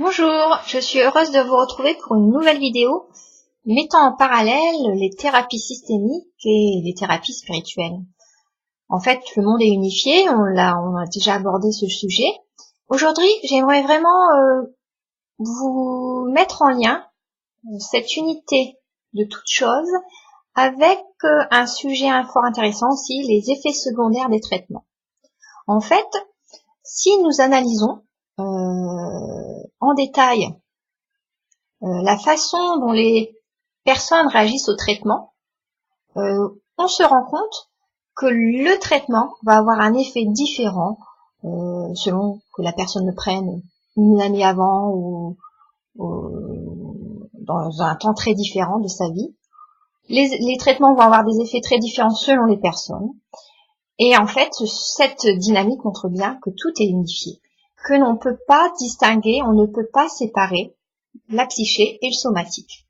Bonjour, je suis heureuse de vous retrouver pour une nouvelle vidéo mettant en parallèle les thérapies systémiques et les thérapies spirituelles. En fait, le monde est unifié, on a déjà abordé ce sujet. Aujourd'hui, j'aimerais vraiment vous mettre en lien cette unité de toutes choses avec un sujet fort intéressant aussi, les effets secondaires des traitements. En fait, si nous analysons en détail la façon dont les personnes réagissent au traitement, on se rend compte que le traitement va avoir un effet différent selon que la personne le prenne une année avant ou dans un temps très différent de sa vie. Les traitements vont avoir des effets très différents selon les personnes. Et en fait, cette dynamique montre bien que tout est unifié, que l'on ne peut pas distinguer, on ne peut pas séparer la psyché et le somatique.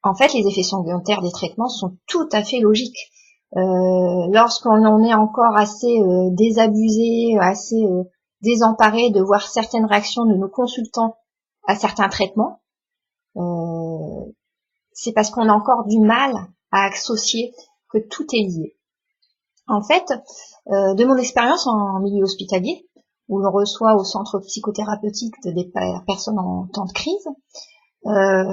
En fait, les effets secondaires des traitements sont tout à fait logiques. Lorsqu'on en est encore assez désabusé, assez désemparé de voir certaines réactions de nos consultants à certains traitements, c'est parce qu'on a encore du mal à associer que tout est lié. En fait, de mon expérience en milieu hospitalier, où l'on reçoit au centre psychothérapeutique des personnes en temps de crise,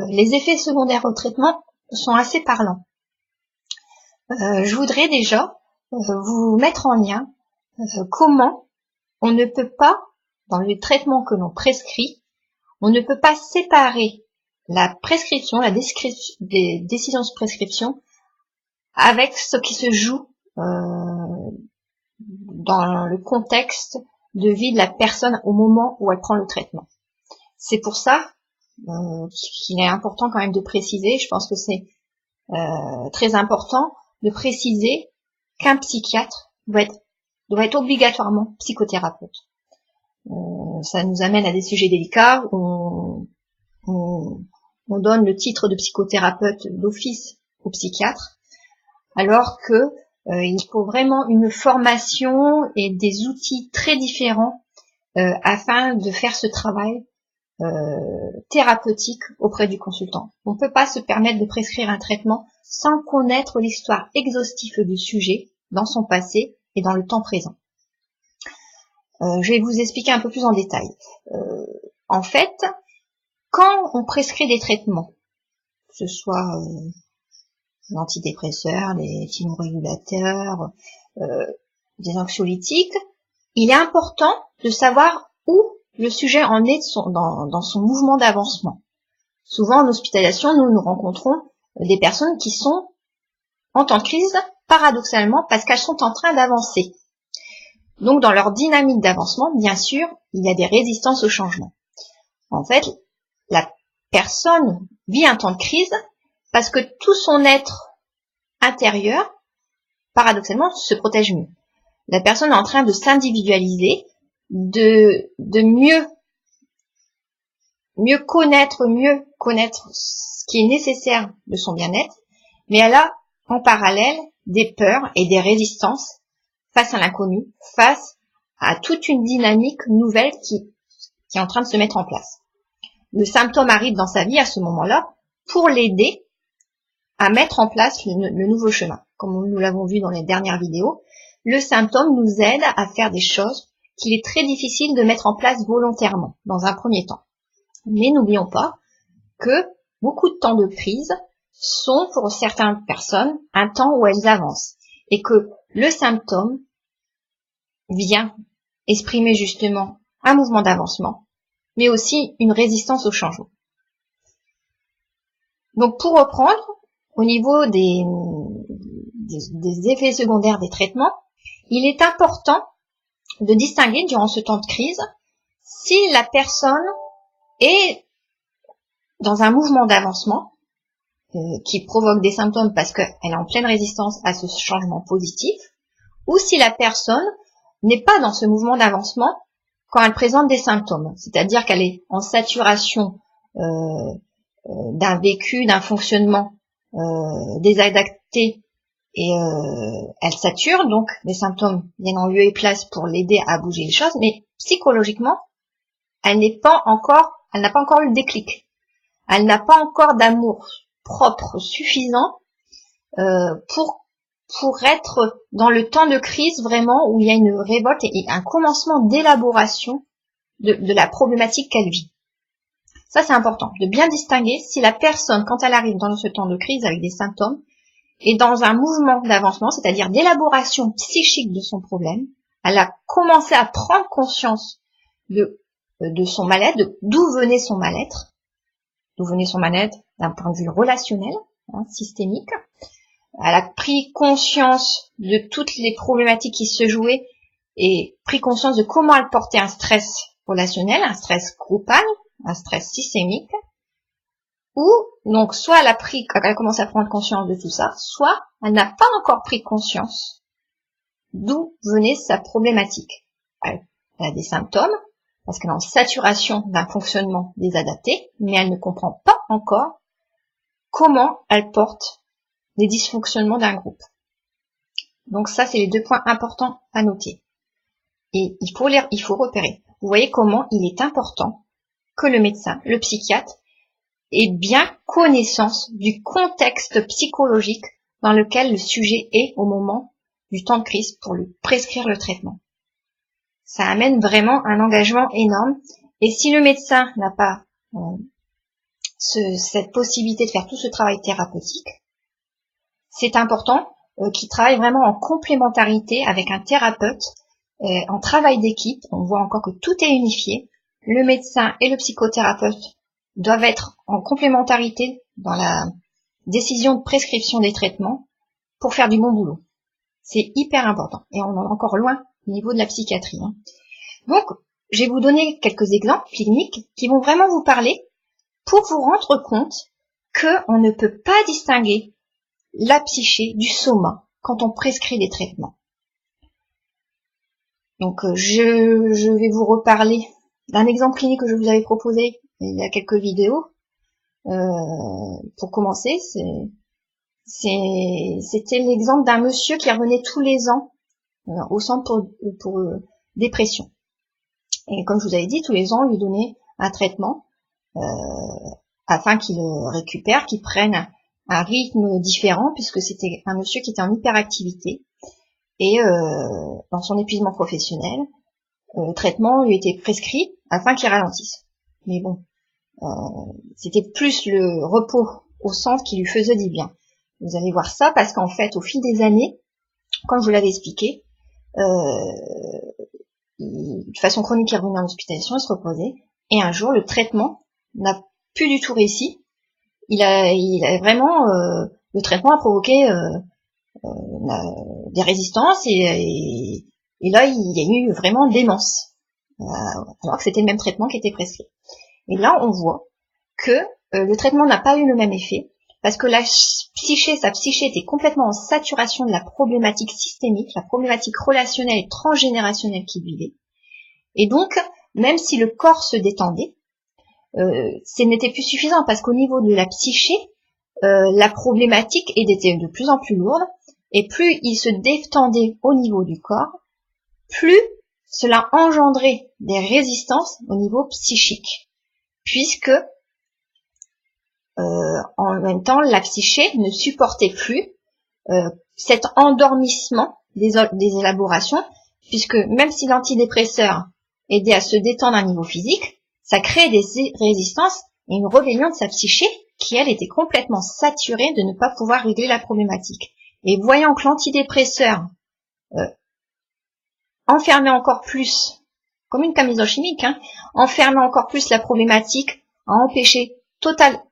les effets secondaires au traitement sont assez parlants. Je voudrais déjà vous mettre en lien comment on ne peut pas, dans le traitement que l'on prescrit, on ne peut pas séparer la prescription, des décisions de prescription avec ce qui se joue dans le contexte de vie de la personne au moment où elle prend le traitement. C'est pour ça qu'il est important quand même de préciser, je pense que c'est très important de préciser qu'un psychiatre doit être obligatoirement psychothérapeute. Ça nous amène à des sujets délicats où on donne le titre de psychothérapeute d'office au psychiatre, alors que il faut vraiment une formation et des outils très différents afin de faire ce travail thérapeutique auprès du consultant. On ne peut pas se permettre de prescrire un traitement sans connaître l'histoire exhaustive du sujet dans son passé et dans le temps présent. Je vais vous expliquer un peu plus en détail. En fait, quand on prescrit des traitements, que ce soit des antidépresseurs, des thymorégulateurs, des anxiolytiques, il est important de savoir où le sujet en est dans son mouvement d'avancement. Souvent en hospitalisation, nous rencontrons des personnes qui sont en temps de crise, paradoxalement, parce qu'elles sont en train d'avancer. Donc dans leur dynamique d'avancement, bien sûr, il y a des résistances au changement. En fait, la personne vit un temps de crise parce que tout son être intérieur, paradoxalement, se protège mieux. La personne est en train de s'individualiser, de mieux connaître ce qui est nécessaire de son bien-être, mais elle a en parallèle des peurs et des résistances face à l'inconnu, face à toute une dynamique nouvelle qui est en train de se mettre en place. Le symptôme arrive dans sa vie à ce moment-là pour l'aider à mettre en place le nouveau chemin. Comme nous l'avons vu dans les dernières vidéos, le symptôme nous aide à faire des choses qu'il est très difficile de mettre en place volontairement, dans un premier temps. Mais n'oublions pas que beaucoup de temps de crise sont pour certaines personnes un temps où elles avancent et que le symptôme vient exprimer justement un mouvement d'avancement, mais aussi une résistance au changement. Donc pour reprendre, au niveau des effets secondaires des traitements, il est important de distinguer durant ce temps de crise si la personne est dans un mouvement d'avancement qui provoque des symptômes parce qu'elle est en pleine résistance à ce changement positif, ou si la personne n'est pas dans ce mouvement d'avancement quand elle présente des symptômes, c'est-à-dire qu'elle est en saturation d'un vécu, d'un fonctionnement désadapté et elle sature, donc les symptômes viennent en lieu et place pour l'aider à bouger les choses, mais psychologiquement, elle n'est pas encore Elle n'a pas encore eu le déclic. Elle n'a pas encore d'amour propre suffisant pour être dans le temps de crise vraiment où il y a une révolte et un commencement d'élaboration de la problématique qu'elle vit. Ça, c'est important de bien distinguer si la personne, quand elle arrive dans ce temps de crise avec des symptômes, est dans un mouvement d'avancement, c'est-à-dire d'élaboration psychique de son problème. Elle a commencé à prendre conscience de son mal-être, d'où venait son mal-être, d'un point de vue relationnel, systémique. Elle a pris conscience de toutes les problématiques qui se jouaient et pris conscience de comment elle portait un stress relationnel, un stress groupal, un stress systémique. Ou, donc, soit elle a commencé à prendre conscience de tout ça, soit elle n'a pas encore pris conscience d'où venait sa problématique. Elle a des symptômes, parce qu'elle est en saturation d'un fonctionnement désadapté, mais elle ne comprend pas encore comment elle porte les dysfonctionnements d'un groupe. Donc ça, c'est les 2 points importants à noter. Et il faut repérer. Vous voyez comment il est important que le médecin, le psychiatre, ait bien connaissance du contexte psychologique dans lequel le sujet est au moment du temps de crise pour lui prescrire le traitement. Ça amène vraiment un engagement énorme. Et si le médecin n'a pas cette possibilité de faire tout ce travail thérapeutique, c'est important qu'il travaille vraiment en complémentarité avec un thérapeute, en travail d'équipe. On voit encore que tout est unifié. Le médecin et le psychothérapeute doivent être en complémentarité dans la décision de prescription des traitements pour faire du bon boulot. C'est hyper important. Et on en est encore loin au niveau de la psychiatrie. Donc, je vais vous donner quelques exemples cliniques qui vont vraiment vous parler pour vous rendre compte qu'on ne peut pas distinguer la psyché du soma quand on prescrit des traitements. Donc, je vais vous reparler d'un exemple clinique que je vous avais proposé il y a quelques vidéos. Pour commencer, c'était l'exemple d'un monsieur qui revenait tous les ans au centre pour dépression. Et comme je vous avais dit, tous les ans, on lui donnait un traitement afin qu'il récupère, qu'il prenne un rythme différent, puisque c'était un monsieur qui était en hyperactivité. Et dans son épuisement professionnel, le traitement lui était prescrit afin qu'il ralentisse. Mais bon, c'était plus le repos au centre qui lui faisait du bien. Vous allez voir ça parce qu'en fait, au fil des années, comme je vous l'avais expliqué, de façon chronique, il revenait en hospitalisation, il se reposait, et un jour, le traitement n'a plus du tout réussi. Il a vraiment, le traitement a provoqué des résistances et là, il y a eu vraiment démence, alors que c'était le même traitement qui était prescrit. Et là, on voit que le traitement n'a pas eu le même effet, parce que sa psyché était complètement en saturation de la problématique systémique, la problématique relationnelle et transgénérationnelle qu'il vivait. Et donc, même si le corps se détendait, ce n'était plus suffisant, parce qu'au niveau de la psyché, la problématique était de plus en plus lourde, et plus il se détendait au niveau du corps, plus cela engendrait des résistances au niveau psychique, puisque en même temps, la psyché ne supportait plus cet endormissement des élaborations, puisque même si l'antidépresseur aidait à se détendre à un niveau physique, ça créait des résistances et une rébellion de sa psyché qui, elle, était complètement saturée de ne pas pouvoir régler la problématique. Et voyant que l'antidépresseur enfermait encore plus, comme une camisole chimique, enfermait encore plus la problématique à empêcher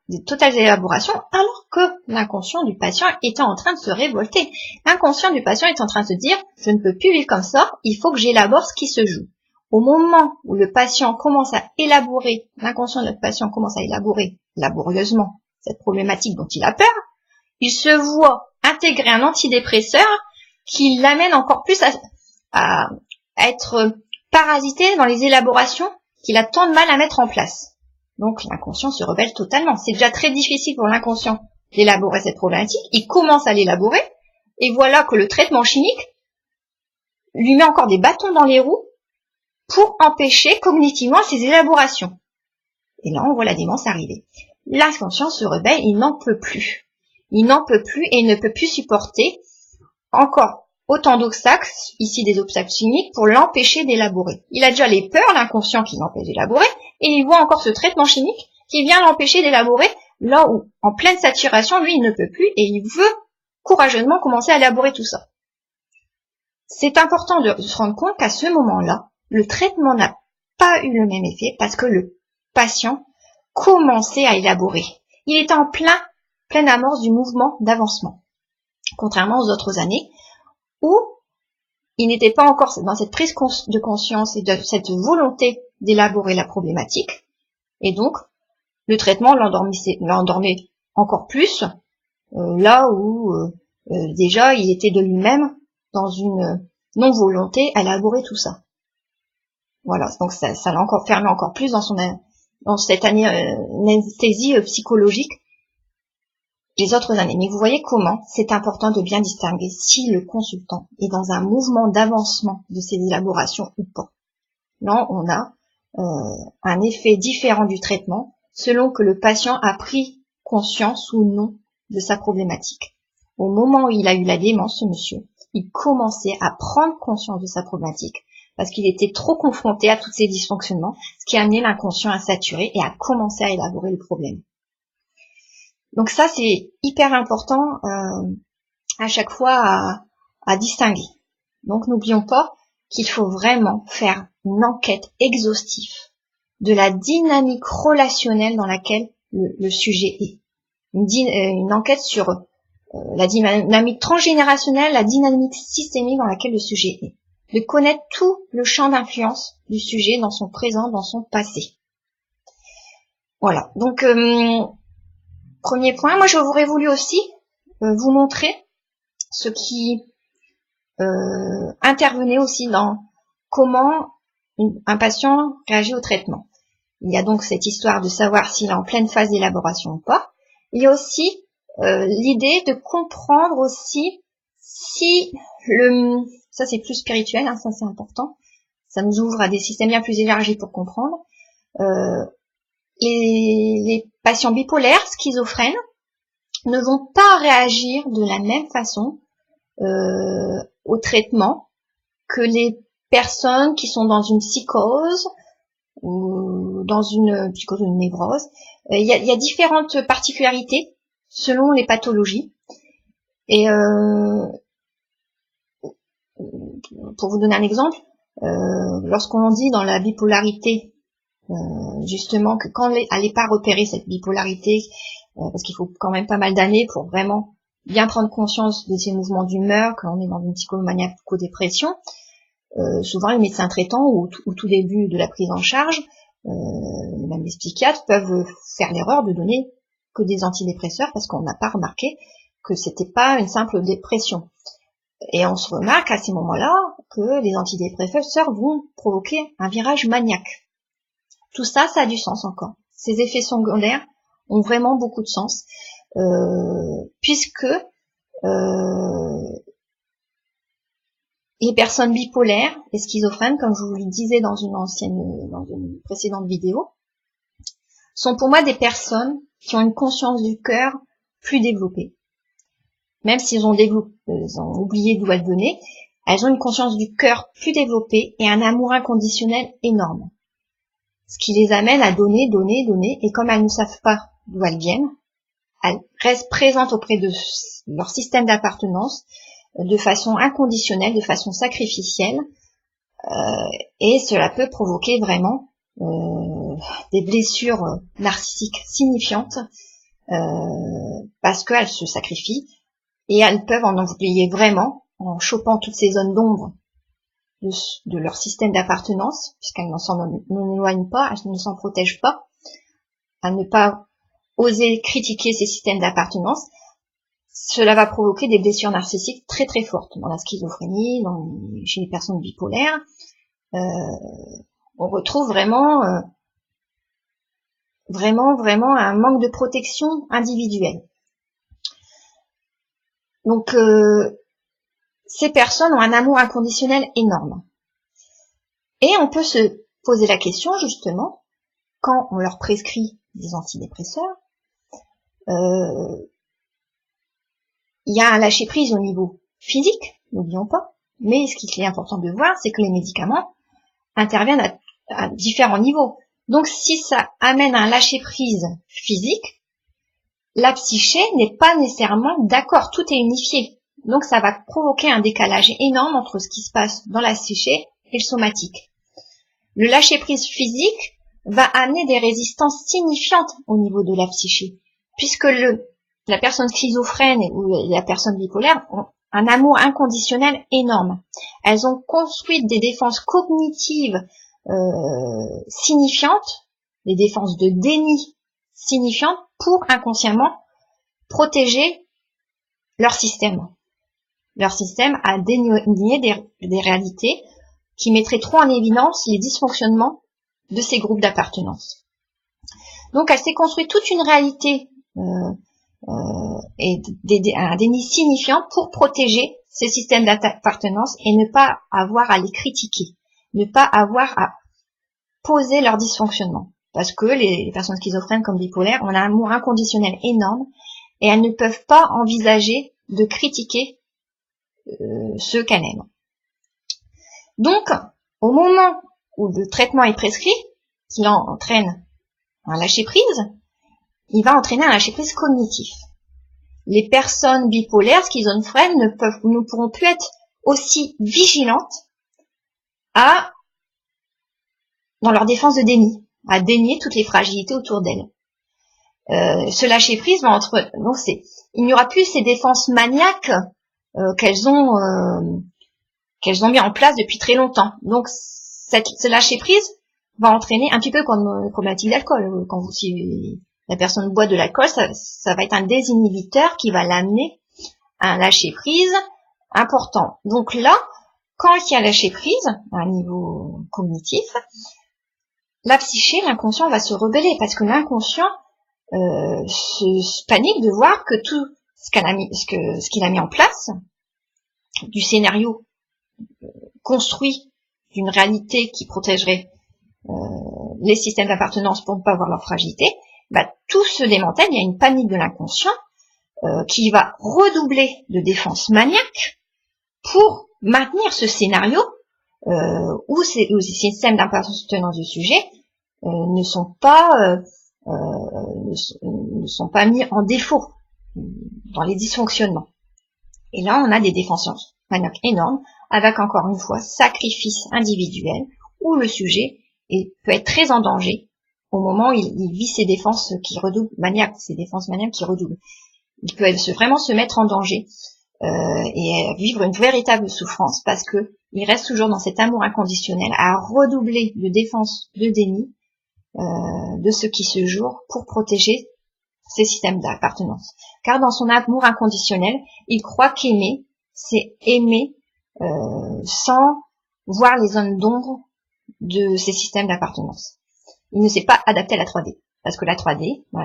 des totales élaborations, alors que l'inconscient du patient était en train de se révolter. L'inconscient du patient est en train de se dire, je ne peux plus vivre comme ça, il faut que j'élabore ce qui se joue. Au moment où le patient commence à élaborer, l'inconscient de notre patient commence à élaborer laborieusement cette problématique dont il a peur, il se voit intégrer un antidépresseur qui l'amène encore plus à être parasité dans les élaborations qu'il a tant de mal à mettre en place. Donc l'inconscient se rebelle totalement. C'est déjà très difficile pour l'inconscient d'élaborer cette problématique. Il commence à l'élaborer, et voilà que le traitement chimique lui met encore des bâtons dans les roues pour empêcher cognitivement ces élaborations. Et là, on voit la démence arriver. L'inconscient se rebelle, il n'en peut plus. Il n'en peut plus et il ne peut plus supporter encore autant d'obstacles, ici des obstacles chimiques, pour l'empêcher d'élaborer. Il a déjà les peurs, l'inconscient qui l'empêche d'élaborer, et il voit encore ce traitement chimique qui vient l'empêcher d'élaborer, là où, en pleine saturation, lui, il ne peut plus, et il veut courageusement commencer à élaborer tout ça. C'est important de se rendre compte qu'à ce moment-là, le traitement n'a pas eu le même effet, parce que le patient commençait à élaborer. Il était en pleine amorce du mouvement d'avancement. Contrairement aux autres années, où il n'était pas encore dans cette prise de conscience et de cette volonté d'élaborer la problématique, et donc le traitement l'endormait encore plus, là où déjà il était de lui-même dans une non-volonté à élaborer tout ça. Voilà, donc ça l'a encore fermé encore plus dans cette anesthésie psychologique les autres années. Mais vous voyez comment c'est important de bien distinguer si le consultant est dans un mouvement d'avancement de ses élaborations ou pas. Là, on a un effet différent du traitement selon que le patient a pris conscience ou non de sa problématique. Au moment où il a eu la démence, ce monsieur, il commençait à prendre conscience de sa problématique parce qu'il était trop confronté à tous ces dysfonctionnements, ce qui a amené l'inconscient à saturer et à commencer à élaborer le problème. Donc ça, c'est hyper important à chaque fois à distinguer. Donc n'oublions pas qu'il faut vraiment faire une enquête exhaustive de la dynamique relationnelle dans laquelle le sujet est. Une enquête sur la dynamique transgénérationnelle, la dynamique systémique dans laquelle le sujet est. De connaître tout le champ d'influence du sujet dans son présent, dans son passé. Voilà. Donc, premier point, moi j'aurais voulu aussi vous montrer ce qui intervenait aussi dans comment un patient réagit au traitement. Il y a donc cette histoire de savoir s'il est en pleine phase d'élaboration ou pas. Il y a aussi l'idée de comprendre aussi si ça c'est plus spirituel, hein, ça c'est important, ça nous ouvre à des systèmes bien plus élargis pour comprendre. Les patients bipolaires, schizophrènes, ne vont pas réagir de la même façon au traitement que les personnes qui sont dans une psychose ou dans une psychose ou une névrose. Il y a différentes particularités selon les pathologies. Et pour vous donner un exemple, lorsqu'on dit dans la bipolarité, justement que quand elle n'est pas repérée, cette bipolarité, parce qu'il faut quand même pas mal d'années pour vraiment bien prendre conscience de ces mouvements d'humeur, quand on est dans une psychomaniaco-dépression, souvent les médecins traitants ou au tout début de la prise en charge, même les psychiatres peuvent faire l'erreur de donner que des antidépresseurs parce qu'on n'a pas remarqué que c'était pas une simple dépression. Et on se remarque à ces moments-là que les antidépresseurs vont provoquer un virage maniaque. Tout ça, ça a du sens encore. Ces effets secondaires ont vraiment beaucoup de sens, puisque les personnes bipolaires et schizophrènes, comme je vous le disais dans une précédente vidéo, sont pour moi des personnes qui ont une conscience du cœur plus développée. Même s'ils ont oublié d'où elles venaient, elles ont une conscience du cœur plus développée et un amour inconditionnel énorme. Ce qui les amène à donner, et comme elles ne savent pas d'où elles viennent, elles restent présentes auprès de leur système d'appartenance de façon inconditionnelle, de façon sacrificielle, et cela peut provoquer vraiment des blessures narcissiques signifiantes, parce qu'elles se sacrifient, et elles peuvent en oublier vraiment, en chopant toutes ces zones d'ombre de leur système d'appartenance, puisqu'elles n'en s'en éloignent pas, elles ne s'en protègent pas, à ne pas oser critiquer ces systèmes d'appartenance. Cela va provoquer des blessures narcissiques très très fortes dans la schizophrénie, chez les personnes bipolaires. On retrouve vraiment un manque de protection individuelle. Donc ces personnes ont un amour inconditionnel énorme. Et on peut se poser la question justement, quand on leur prescrit des antidépresseurs, il y a un lâcher-prise au niveau physique, n'oublions pas, mais ce qui est important de voir, c'est que les médicaments interviennent à différents niveaux. Donc si ça amène un lâcher-prise physique, la psyché n'est pas nécessairement d'accord, tout est unifié. Donc ça va provoquer un décalage énorme entre ce qui se passe dans la psyché et le somatique. Le lâcher-prise physique va amener des résistances signifiantes au niveau de la psyché, puisque la personne schizophrène ou la personne bipolaire ont un amour inconditionnel énorme. Elles ont construit des défenses cognitives signifiantes, des défenses de déni signifiantes pour inconsciemment protéger leur système. Leur système a dénié des réalités qui mettraient trop en évidence les dysfonctionnements de ces groupes d'appartenance. Donc elle s'est construite toute une réalité et un déni signifiant pour protéger ces systèmes d'appartenance et ne pas avoir à les critiquer, ne pas avoir à poser leur dysfonctionnement. Parce que les personnes schizophrènes comme bipolaires ont un amour inconditionnel énorme et elles ne peuvent pas envisager de critiquer ceux qu'elles aiment. Donc, au moment où le traitement est prescrit, qui entraîne un lâcher-prise, il va entraîner un lâcher-prise cognitif. Les personnes bipolaires, schizophrènes, ne pourront plus être aussi vigilantes dans leur défense de déni, à dénier toutes les fragilités autour d'elles. Ce lâcher-prise va il n'y aura plus ces défenses maniaques qu'elles ont mis en place depuis très longtemps. Donc, ce lâcher-prise va entraîner un petit peu comme le problématique d'alcool. Si la personne boit de l'alcool, ça va être un désinhibiteur qui va l'amener à un lâcher-prise important. Donc là, quand il y a lâcher-prise à un niveau cognitif, la psyché, l'inconscient va se rebeller parce que l'inconscient se panique de voir que tout ce qu'il a mis en place, du scénario construit d'une réalité qui protégerait les systèmes d'appartenance pour ne pas avoir leur fragilité, tout se démantèle. Il y a une panique de l'inconscient qui va redoubler de défense maniaque pour maintenir ce scénario où les systèmes d'appartenance du sujet ne sont pas mis en défaut dans les dysfonctionnements. Et là, on a des défenses maniaques énormes, avec encore une fois sacrifice individuel, où le sujet peut être très en danger au moment où il vit ces défenses qui redoublent, ces défenses maniaques qui redoublent. Il peut vraiment se mettre en danger et vivre une véritable souffrance parce que il reste toujours dans cet amour inconditionnel à redoubler de défense, de déni de ce qui se joue pour protéger ces systèmes d'appartenance. Car dans son amour inconditionnel, il croit qu'aimer, c'est aimer sans voir les zones d'ombre de ces systèmes d'appartenance. Il ne s'est pas adapté à la 3D. Parce que dans la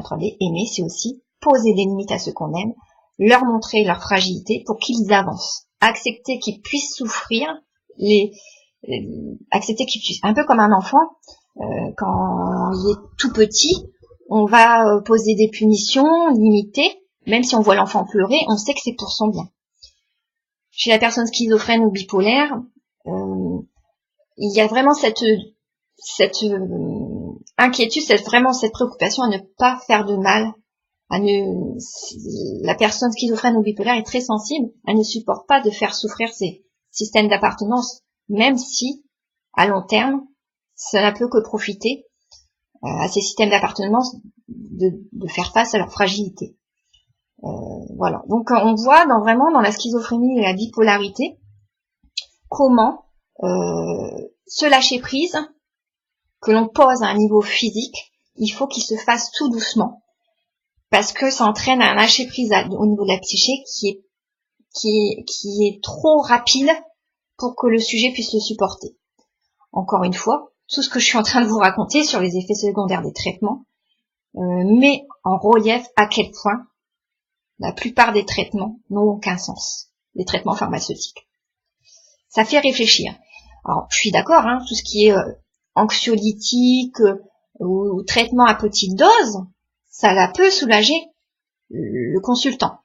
3D, aimer, c'est aussi poser des limites à ceux qu'on aime, leur montrer leur fragilité pour qu'ils avancent. Accepter qu'ils puissent souffrir, accepter qu'ils puissent, un peu comme un enfant, quand il est tout petit, on va poser des punitions limitées, même si on voit l'enfant pleurer, on sait que c'est pour son bien. Chez la personne schizophrène ou bipolaire, il y a vraiment cette inquiétude, cette préoccupation à ne pas faire de mal. La personne schizophrène ou bipolaire est très sensible, elle ne supporte pas de faire souffrir ses systèmes d'appartenance, même si, à long terme, cela peut que profiter à ces systèmes d'appartenance de faire face à leur fragilité. Voilà. Donc on voit vraiment dans la schizophrénie et la bipolarité comment ce lâcher prise que l'on pose à un niveau physique, il faut qu'il se fasse tout doucement parce que ça entraîne un lâcher prise au niveau de la psyché qui est trop rapide pour que le sujet puisse le supporter. Encore une fois, tout ce que je suis en train de vous raconter sur les effets secondaires des traitements met en relief à quel point la plupart des traitements n'ont aucun sens, les traitements pharmaceutiques. Ça fait réfléchir. Alors, je suis d'accord, tout ce qui est anxiolytique, ou traitement à petite dose, ça la peut soulager le consultant.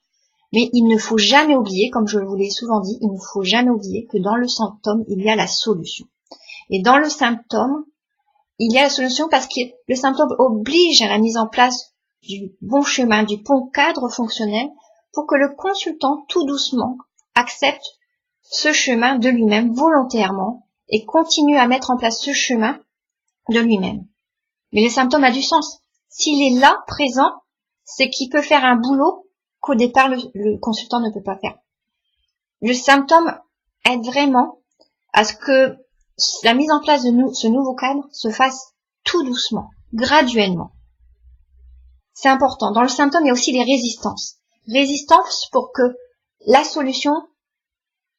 Mais il ne faut jamais oublier, comme je vous l'ai souvent dit, il ne faut jamais oublier que dans le symptôme, il y a la solution. Et dans le symptôme, il y a la solution parce que le symptôme oblige à la mise en place du bon chemin, du bon cadre fonctionnel pour que le consultant, tout doucement, accepte ce chemin de lui-même volontairement et continue à mettre en place ce chemin de lui-même. Mais le symptôme a du sens. S'il est là, présent, c'est qu'il peut faire un boulot qu'au départ le consultant ne peut pas faire. Le symptôme aide vraiment à ce que la mise en place de ce nouveau cadre se fasse tout doucement, graduellement. C'est important. Dans le symptôme, il y a aussi les résistances. Résistance pour que la solution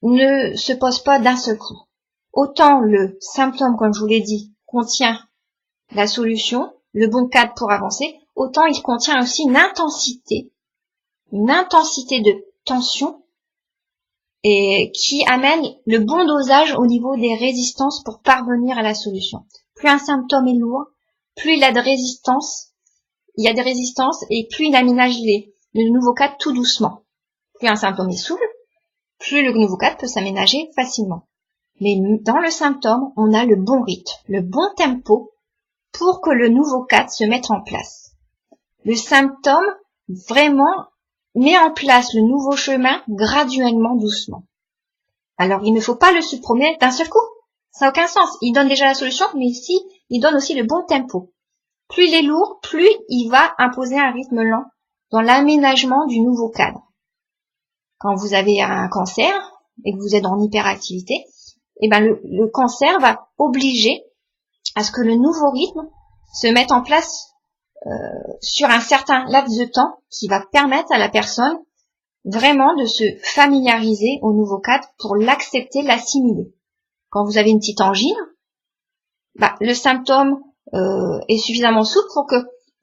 ne se pose pas d'un seul coup. Autant le symptôme, comme je vous l'ai dit, contient la solution, le bon cadre pour avancer, autant il contient aussi une intensité de tension et qui amène le bon dosage au niveau des résistances pour parvenir à la solution. Plus un symptôme est lourd, plus il a de résistance, il y a des résistances et plus il aménage le nouveau cadre tout doucement. Plus un symptôme est souple, plus le nouveau cadre peut s'aménager facilement. Mais dans le symptôme, on a le bon rythme, le bon tempo pour que le nouveau cadre se mette en place. Le symptôme vraiment met en place le nouveau chemin graduellement, doucement. Alors, il ne faut pas le supprimer d'un seul coup. Ça n'a aucun sens. Il donne déjà la solution, mais ici, il donne aussi le bon tempo. Plus il est lourd, plus il va imposer un rythme lent dans l'aménagement du nouveau cadre. Quand vous avez un cancer et que vous êtes en hyperactivité, eh ben le cancer va obliger à ce que le nouveau rythme se mette en place sur un certain laps de temps qui va permettre à la personne vraiment de se familiariser au nouveau cadre pour l'accepter, l'assimiler. Quand vous avez une petite angine, le symptôme est suffisamment souple pour que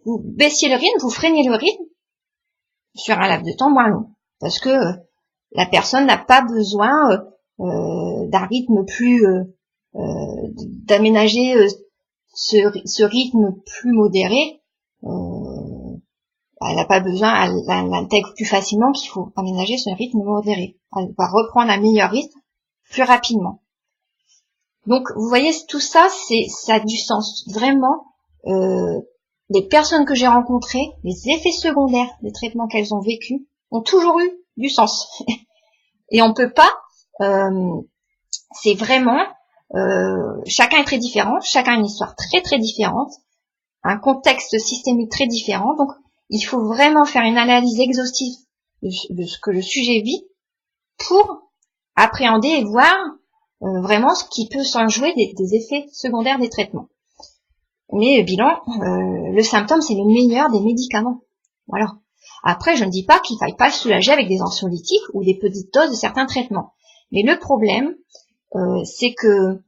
vous baissiez le rythme, vous freiniez le rythme sur un laps de temps moins long. Parce que la personne n'a pas besoin d'un rythme plus d'aménager ce rythme plus modéré. Elle n'a pas besoin, elle l'intègre plus facilement qu'il faut aménager ce rythme modéré. Elle va reprendre un meilleur rythme plus rapidement. Donc, vous voyez, tout ça, ça a du sens. Vraiment, les personnes que j'ai rencontrées, les effets secondaires des traitements qu'elles ont vécus, ont toujours eu du sens. Et on peut pas, c'est vraiment, chacun est très différent, chacun a une histoire très très différente, un contexte systémique très différent, donc il faut vraiment faire une analyse exhaustive de ce que le sujet vit pour appréhender et voir vraiment ce qui peut s'en jouer des effets secondaires des traitements. Mais bilan, le symptôme c'est le meilleur des médicaments. Voilà. Après, je ne dis pas qu'il ne faille pas le soulager avec des anxiolytiques ou des petites doses de certains traitements. Mais le problème, c'est que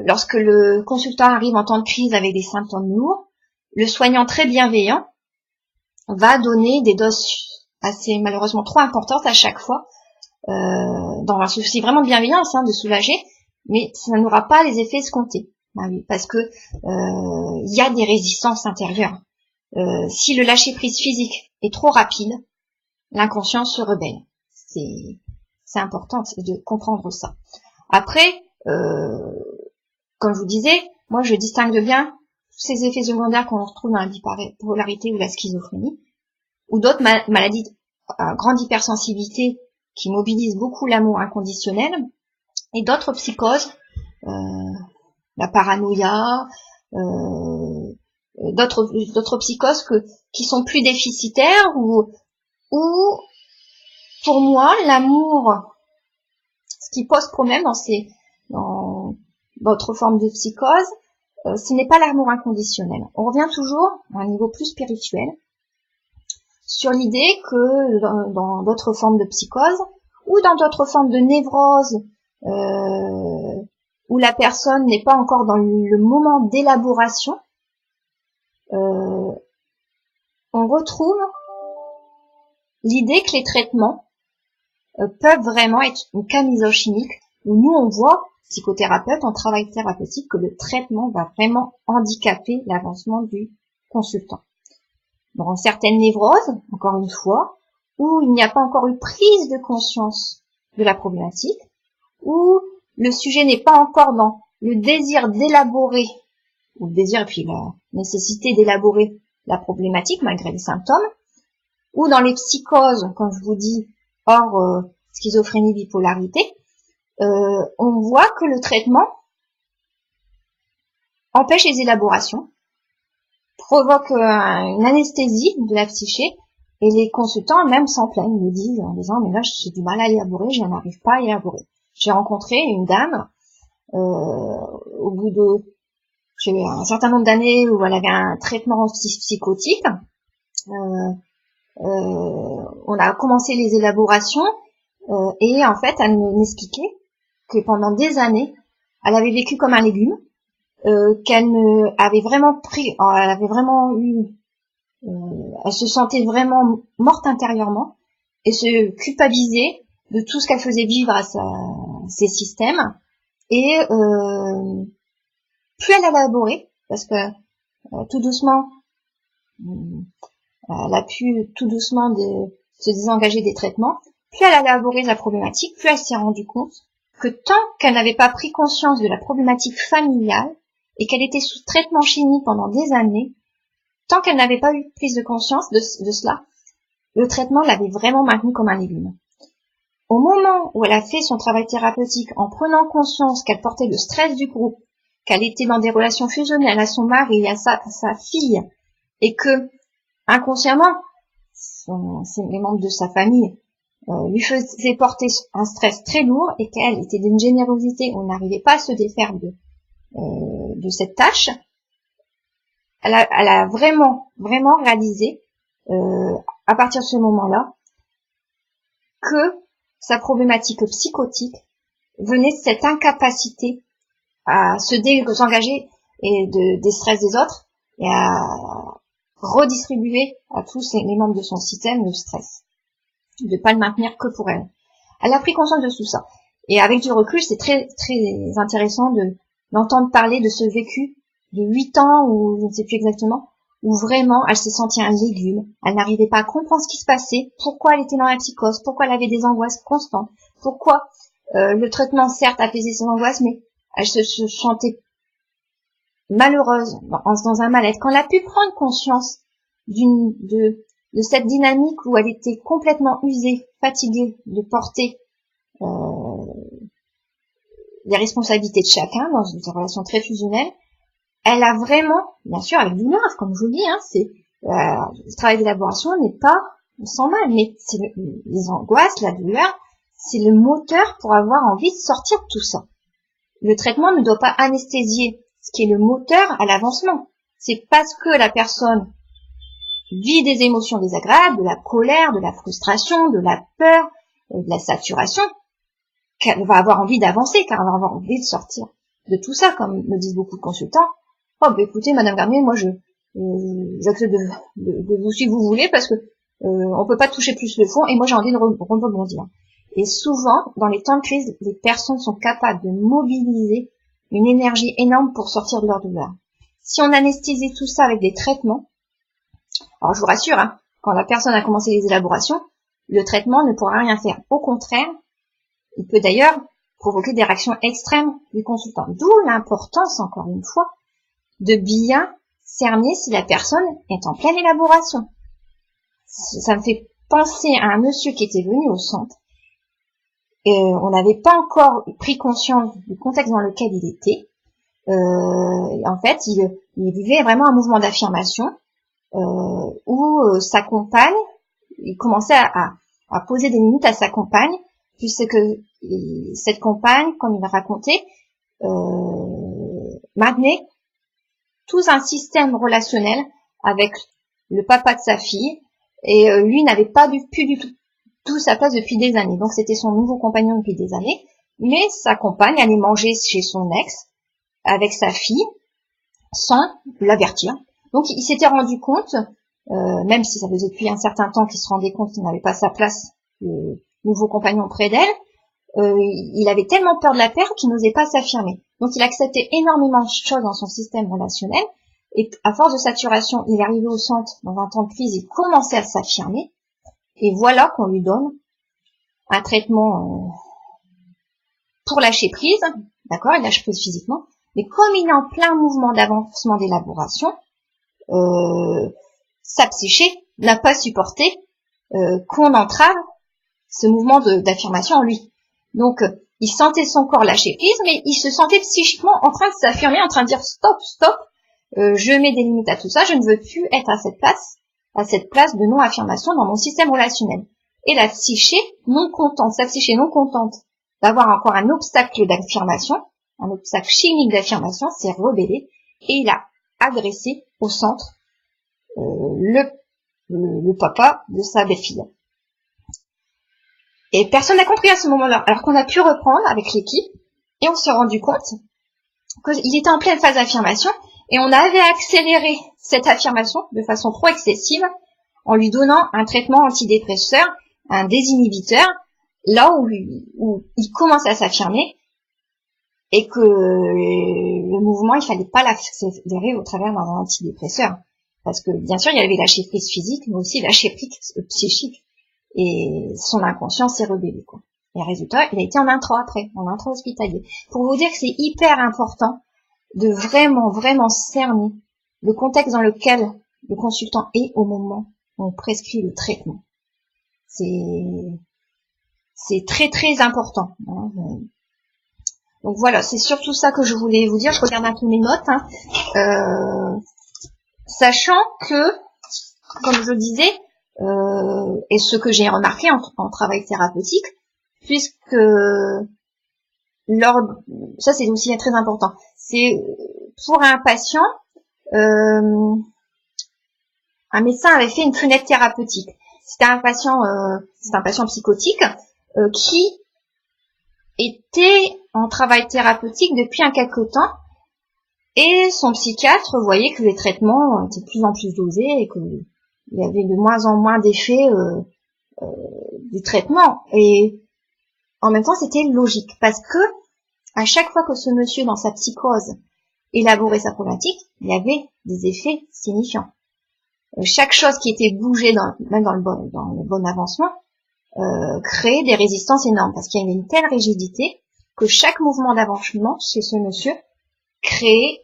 lorsque le consultant arrive en temps de crise avec des symptômes lourds, le soignant très bienveillant va donner des doses assez malheureusement trop importantes à chaque fois, dans un souci vraiment de bienveillance, de soulager, mais ça n'aura pas les effets escomptés. Parce que il y a des résistances intérieures. Si le lâcher-prise physique est trop rapide, l'inconscient se rebelle. C'est important de comprendre ça. Après, comme je vous disais, moi je distingue bien tous ces effets secondaires qu'on retrouve dans la bipolarité ou la schizophrénie, ou d'autres maladies à grande hypersensibilité qui mobilisent beaucoup l'amour inconditionnel, et d'autres psychoses, la paranoïa, d'autres psychoses qui sont plus déficitaires ou pour moi l'amour, ce qui pose problème dans d'autres formes de psychose, ce n'est pas l'amour inconditionnel. On revient toujours à un niveau plus spirituel sur l'idée que dans d'autres formes de psychose ou dans d'autres formes de névrose où la personne n'est pas encore dans le moment d'élaboration, on retrouve l'idée que les traitements peuvent vraiment être une camisole chimique où nous on voit psychothérapeute, en travail thérapeutique, que le traitement va vraiment handicaper l'avancement du consultant. Dans certaines névroses, encore une fois, où il n'y a pas encore eu prise de conscience de la problématique, où le sujet n'est pas encore dans le désir d'élaborer, ou le désir et puis la nécessité d'élaborer la problématique malgré les symptômes, ou dans les psychoses, comme je vous dis, hors schizophrénie, bipolarité, on voit que le traitement empêche les élaborations, provoque une anesthésie de la psyché, et les consultants même s'en plaignent, me disent en disant mais là j'ai du mal à élaborer, je n'arrive pas à élaborer. J'ai rencontré une dame au bout de un certain nombre d'années où elle avait un traitement psychotique. On a commencé les élaborations et en fait elle m'expliquait que pendant des années elle avait vécu comme un légume, qu'elle avait vraiment elle avait vraiment eu elle se sentait vraiment morte intérieurement et se culpabilisait de tout ce qu'elle faisait vivre à ses systèmes. Et plus elle a élaboré, parce que tout doucement, elle a pu tout doucement se désengager des traitements, plus elle a élaboré la problématique, plus elle s'est rendue compte que tant qu'elle n'avait pas pris conscience de la problématique familiale et qu'elle était sous traitement chimique pendant des années, tant qu'elle n'avait pas eu prise de conscience de cela, le traitement l'avait vraiment maintenue comme un légume. Au moment où elle a fait son travail thérapeutique en prenant conscience qu'elle portait le stress du groupe, qu'elle était dans des relations fusionnelles à son mari et à sa fille, et que, inconsciemment, les membres de sa famille lui faisaient porter un stress très lourd et qu'elle était d'une générosité, on n'arrivait pas à se défaire de cette tâche, elle a vraiment réalisé, à partir de ce moment-là, que sa problématique psychotique venait de cette incapacité à se désengager des stress des autres et à redistribuer à tous les membres de son système le stress, de pas le maintenir que pour elle. Elle a pris conscience de tout ça. Et avec du recul, c'est très intéressant d'entendre parler de ce vécu de 8 ans, ou je ne sais plus exactement, où vraiment elle s'est sentie un légume, elle n'arrivait pas à comprendre ce qui se passait, pourquoi elle était dans la psychose, pourquoi elle avait des angoisses constantes, pourquoi le traitement certes apaisait ses angoisses, mais elle se sentait malheureuse, dans un mal-être. Quand elle a pu prendre conscience de cette dynamique où elle était complètement usée, fatiguée de porter les responsabilités de chacun dans une relation très fusionnelle, elle a vraiment, bien sûr avec douleur, comme je vous dis, le travail d'élaboration n'est pas sans mal, mais c'est les angoisses, la douleur, c'est le moteur pour avoir envie de sortir de tout ça. Le traitement ne doit pas anesthésier ce qui est le moteur à l'avancement. C'est parce que la personne vit des émotions désagréables, de la colère, de la frustration, de la peur, de la saturation, qu'elle va avoir envie d'avancer, car elle va avoir envie de sortir de tout ça, comme me disent beaucoup de consultants. Oh, bah écoutez, Madame Garnier, moi j'accepte de vous si vous voulez, parce que on peut pas toucher plus le fond, et moi j'ai envie de rebondir. Et souvent, dans les temps de crise, les personnes sont capables de mobiliser une énergie énorme pour sortir de leur douleur. Si on anesthésait tout ça avec des traitements, alors je vous rassure, quand la personne a commencé les élaborations, le traitement ne pourra rien faire. Au contraire, il peut d'ailleurs provoquer des réactions extrêmes du consultant. D'où l'importance, encore une fois, de bien cerner si la personne est en pleine élaboration. Ça me fait penser à un monsieur qui était venu au centre. On n'avait pas encore pris conscience du contexte dans lequel il était. En fait, il vivait vraiment un mouvement d'affirmation où sa compagne, il commençait à poser des limites à sa compagne, puisque cette compagne, comme il a raconté, maintenait tout un système relationnel avec le papa de sa fille, et lui n'avait pas plus du tout sa place depuis des années. Donc c'était son nouveau compagnon depuis des années, mais sa compagne allait manger chez son ex avec sa fille sans l'avertir. Donc il s'était rendu compte, même si ça faisait depuis un certain temps qu'il se rendait compte qu'il n'avait pas sa place, le nouveau compagnon près d'elle, il avait tellement peur de la perte qu'il n'osait pas s'affirmer. Donc il acceptait énormément de choses dans son système relationnel, et à force de saturation, il est arrivé au centre dans un temps de crise, il commençait à s'affirmer, et voilà qu'on lui donne un traitement pour lâcher prise, d'accord, il lâche prise physiquement, mais comme il est en plein mouvement d'avancement d'élaboration, sa psyché n'a pas supporté qu'on entrave ce mouvement d'affirmation en lui. Donc, il sentait son corps lâcher prise, mais il se sentait psychiquement en train de s'affirmer, en train de dire stop, stop, je mets des limites à tout ça, je ne veux plus être à cette place de non-affirmation dans mon système relationnel. Et la psyché non contente, sa psyché non contente d'avoir encore un obstacle d'affirmation, un obstacle chimique d'affirmation, s'est rebellé et il a agressé au centre le papa de sa belle-fille. Et personne n'a compris à ce moment-là, alors qu'on a pu reprendre avec l'équipe et on s'est rendu compte qu'il était en pleine phase d'affirmation et on avait accéléré cette affirmation de façon trop excessive en lui donnant un traitement antidépresseur, un désinhibiteur, là où il commence à s'affirmer et que le mouvement, il fallait pas l'accélérer au travers d'un antidépresseur. Parce que, bien sûr, il y avait lâcher prise physique, mais aussi lâcher prise psychique. Et son inconscient s'est rebellé, quoi. Et résultat, il a été en intra hospitalier. Pour vous dire que c'est hyper important de vraiment, vraiment cerner le contexte dans lequel le consultant est au moment où on prescrit le traitement. C'est très, très important, hein. Donc voilà, c'est surtout ça que je voulais vous dire. Je regarde un peu mes notes, hein. Sachant que, comme je le disais, et ce que j'ai remarqué en travail thérapeutique, puisque ça c'est aussi très important, c'est pour un patient, un médecin avait fait une fenêtre thérapeutique. C'était un patient psychotique qui était en travail thérapeutique depuis un quelque temps, et son psychiatre voyait que les traitements étaient de plus en plus dosés et qu'il y avait de moins en moins d'effets du traitement. Et en même temps, c'était logique, parce que à chaque fois que ce monsieur, dans sa psychose, élaborait sa problématique, il y avait des effets signifiants. Chaque chose qui était bougée, même dans le bon avancement, créait des résistances énormes, parce qu'il y avait une telle rigidité que chaque mouvement d'avancement chez ce monsieur créait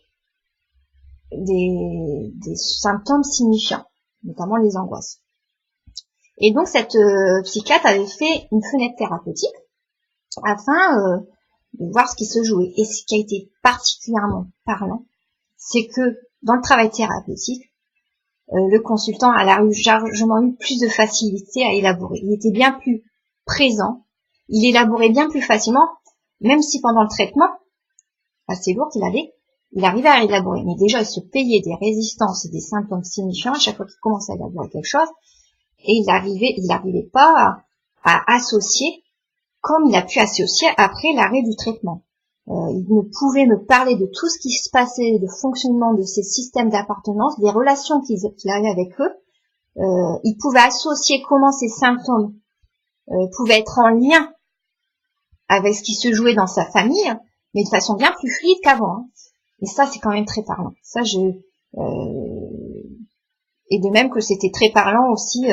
des symptômes signifiants, notamment les angoisses. Et donc cette psychiatre avait fait une fenêtre thérapeutique afin de voir ce qui se jouait. Et ce qui a été particulièrement parlant, c'est que dans le travail thérapeutique, le consultant a largement eu plus de facilité à élaborer. Il était bien plus présent, il élaborait bien plus facilement, même si pendant le traitement, assez lourd qu'il avait, il arrivait à élaborer. Mais déjà, il se payait des résistances et des symptômes signifiants à chaque fois qu'il commençait à élaborer quelque chose, et il n'arrivait pas à associer comme il a pu associer après l'arrêt du traitement. Il ne pouvait me parler de tout ce qui se passait, de fonctionnement de ces systèmes d'appartenance, des relations qu'il avait avec eux. Il pouvait associer comment ces symptômes pouvaient être en lien avec ce qui se jouait dans sa famille, mais de façon bien plus fluide qu'avant. Hein. Et ça, c'est quand même très parlant. Et de même que c'était très parlant aussi